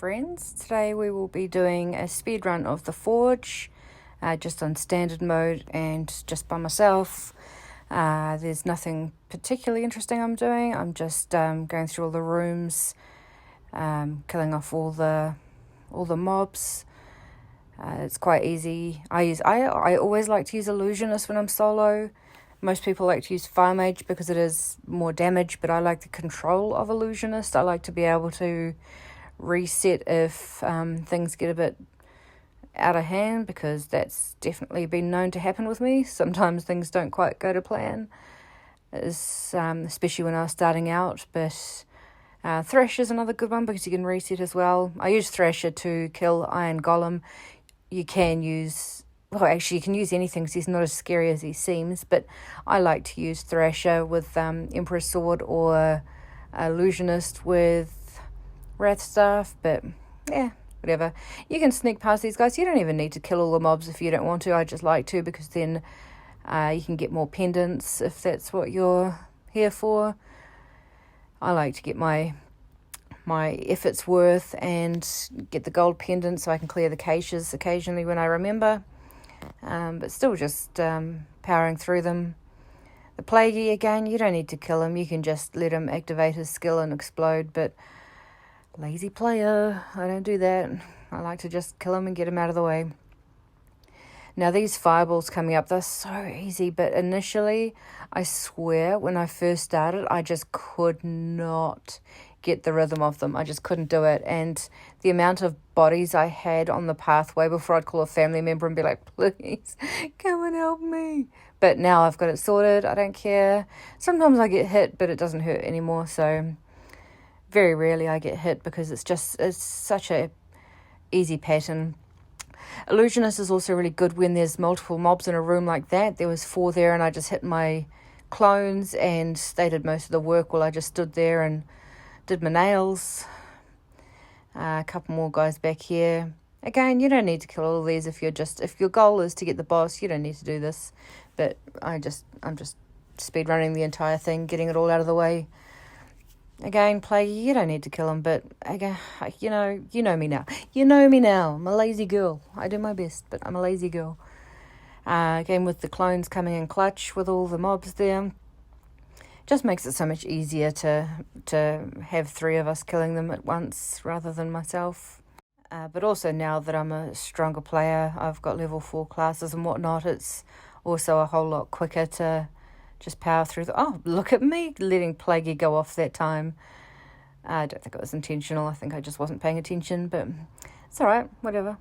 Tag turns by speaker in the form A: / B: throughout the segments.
A: friends. Today we will be doing a speed run of the Forge, just on standard mode and just by myself. There's nothing particularly interesting I'm doing. I'm just going through all the rooms, killing off all the mobs. It's quite easy. I always like to use Illusionist when I'm solo. Most people like to use Fire Mage because it is more damage, but I like the control of Illusionist. I like to be able to reset if things get a bit out of hand, because that's definitely been known to happen with me. Sometimes things don't quite go to plan, especially when I was starting out. But Thresh is another good one because you can reset as well. I use Thrasher to kill Iron Golem. You can use... Well, actually, you can use anything because he's not as scary as he seems, but I like to use Thrasher with Emperor's Sword or Illusionist with Wrathstaff, but yeah, whatever. You can sneak past these guys. You don't even need to kill all the mobs if you don't want to. I just like to, because then you can get more pendants if that's what you're here for. I like to get my effort's worth and get the gold pendant so I can clear the caches occasionally when I remember. But still just powering through them. The Plaguey, again, you don't need to kill him. You can just let him activate his skill and explode, but lazy player, I don't do that. I like to just kill him and get him out of the way. Now these fireballs coming up, they're so easy, but initially, I swear, when I first started, I just could not get the rhythm of them. I just couldn't do it. And the amount of bodies I had on the pathway before I'd call a family member and be like, please, come and help me. But now I've got it sorted. I don't care. Sometimes I get hit, but it doesn't hurt anymore. So very rarely I get hit because it's such a easy pattern. Illusionist is also really good when there's multiple mobs in a room like that. There was 4 there and I just hit my clones and they did most of the work while I just stood there and did my nails. A couple more guys back here. Again, you don't need to kill all of these if your goal is to get the boss. You don't need to do this. But I'm just speed running the entire thing, getting it all out of the way. Again, Plaguey, you don't need to kill him, but again, you know me now. You know me now. I'm a lazy girl. I do my best, but I'm a lazy girl. Again, with the clones coming in clutch with all the mobs there, just makes it so much easier to have 3 of us killing them at once rather than myself. But also now that I'm a stronger player, I've got level 4 classes and whatnot, it's also a whole lot quicker to just power through oh, look at me letting Plaguey go off that time. I don't think it was intentional. I think I just wasn't paying attention, but it's all right, whatever.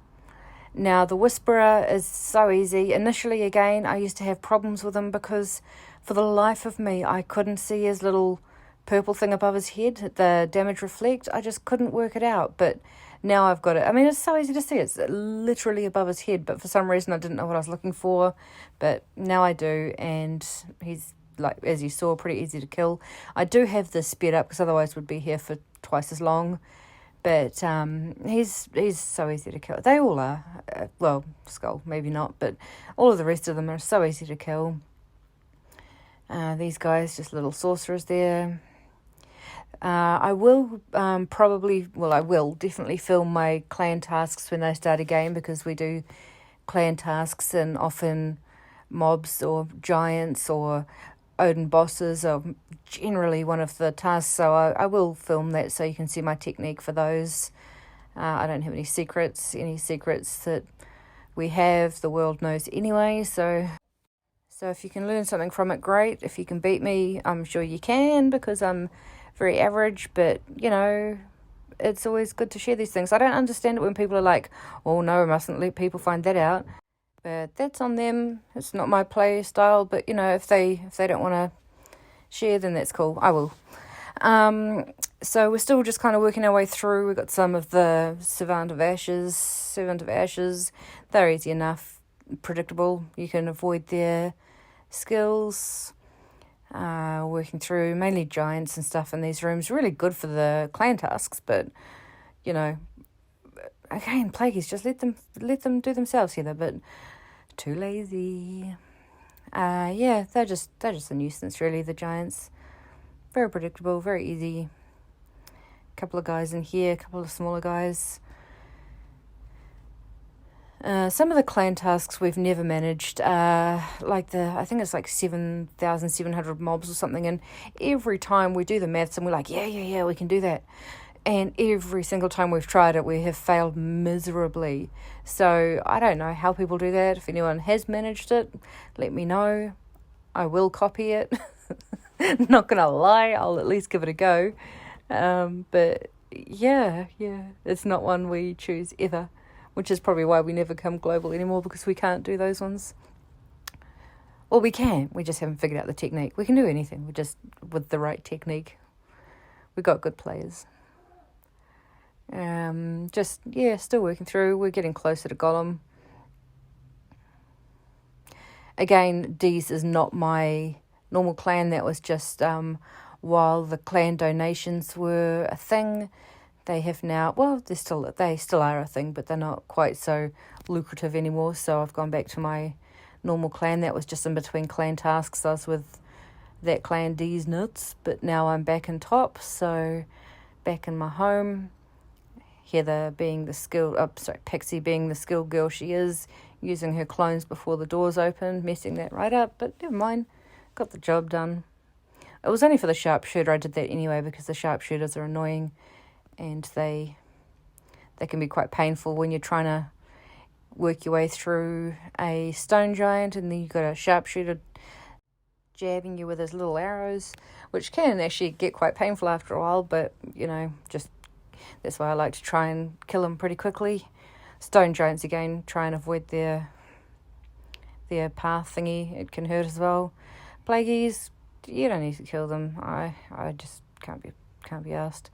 A: Now, the Whisperer is so easy. Initially, again, I used to have problems with him because for the life of me, I couldn't see his little purple thing above his head, the damage reflect. I just couldn't work it out, but now I've got it. I mean, it's so easy to see. It's literally above his head, but for some reason I didn't know what I was looking for, but now I do, and he's, like, as you saw, pretty easy to kill. I do have this sped up because otherwise would be here for twice as long. But he's so easy to kill. They all are. Well, Skull, maybe not, but all of the rest of them are so easy to kill. These guys, just little sorcerers there. I will definitely film my clan tasks when they start a game, because we do clan tasks and often mobs or giants or Odin bosses are generally one of the tasks, so I will film that so you can see my technique for those. I don't have any secrets that we have, the world knows anyway, so if you can learn something from it, great. If you can beat me, I'm sure you can, because I'm very average, but, it's always good to share these things. I don't understand it when people are like, oh no, I mustn't let people find that out. But that's on them. It's not my play style, but, if they don't want to share, then that's cool. I will. So we're still just kind of working our way through. We've got some of the Servant of Ashes. They're easy enough, predictable. You can avoid their skills. Working through mainly giants and stuff in these rooms. Really good for the clan tasks, but, again, Plagueys, just let them do themselves here, but too lazy. They're just a nuisance, really, the giants. Very predictable, very easy. couple of guys in here, a couple of smaller guys. Some of the clan tasks we've never managed, like I think it's like 7,700 mobs or something, and every time we do the maths and we're like, yeah, we can do that. And every single time we've tried it, we have failed miserably. So I don't know how people do that. If anyone has managed it, let me know. I will copy it. Not gonna lie, I'll at least give it a go. But yeah, it's not one we choose ever, which is probably why we never come global anymore, because we can't do those ones. Well, we can. We just haven't figured out the technique. We can do anything. We just, with the right technique. We got good players. Still working through. We're getting closer to Golem. Again, D's is not my normal clan. That was just while the clan donations were a thing. They have now, well, they still are a thing, but they're not quite so lucrative anymore. So I've gone back to my normal clan. That was just in between clan tasks. I was with that clan D's nuts, but now I'm back in top. So back in my home. Heather being Pixie being the skilled girl she is, using her clones before the doors opened, messing that right up, but never mind, got the job done. It was only for the sharpshooter I did that anyway, because the sharpshooters are annoying, and they can be quite painful when you're trying to work your way through a stone giant, and then you've got a sharpshooter jabbing you with his little arrows, which can actually get quite painful after a while, but, just that's why I like to try and kill them pretty quickly. Stone giants, again, try and avoid their path thingy. It can hurt as well. Plagueys, you don't need to kill them. I just can't be asked.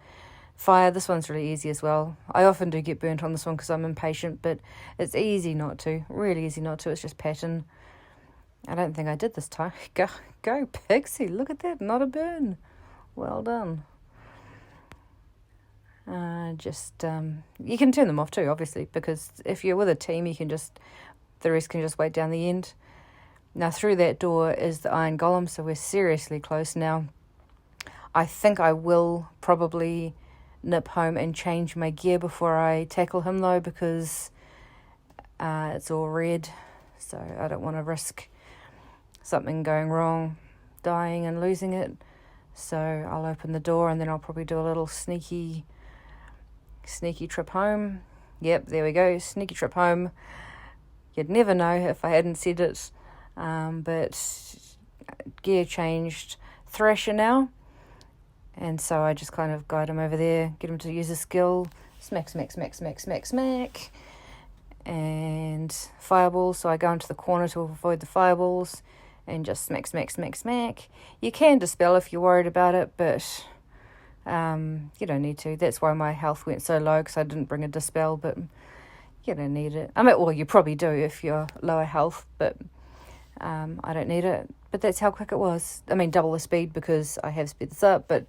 A: Fire, this one's really easy as well. I often do get burnt on this one because I'm impatient, but it's easy not to. Really easy not to. It's just pattern. I don't think I did this time. Go Pixie, look at that, not a burn. Well done. You can turn them off too, obviously, because if you're with a team, the rest can just wait down the end. Now through that door is the Iron Golem, so we're seriously close now. I think I will probably nip home and change my gear before I tackle him though, because it's all red, so I don't want to risk something going wrong, dying and losing it. So I'll open the door and then I'll probably do a little sneaky trip home. Yep, there we go, sneaky trip home. You'd never know if I hadn't said it, but gear changed. Thrasher now, and so I just kind of guide him over there, get him to use a skill, smack, and fireballs. So I go into the corner to avoid the fireballs and just smack. You can dispel if you're worried about it, but you don't need to. That's why my health went so low, because I didn't bring a dispel, but you don't need it. I mean, well, you probably do if you're lower health, but I don't need it. But that's how quick it was. I mean, double the speed because I have sped this up, but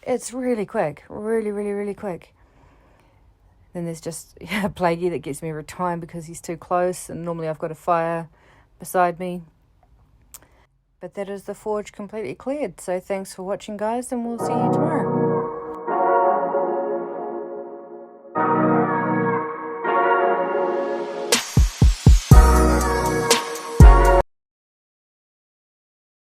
A: it's really quick. Really quick. Then there's just a Plaguey that gets me every time because he's too close, and normally I've got a fire beside me. But that is the forge completely cleared. So thanks for watching, guys, and we'll see you tomorrow.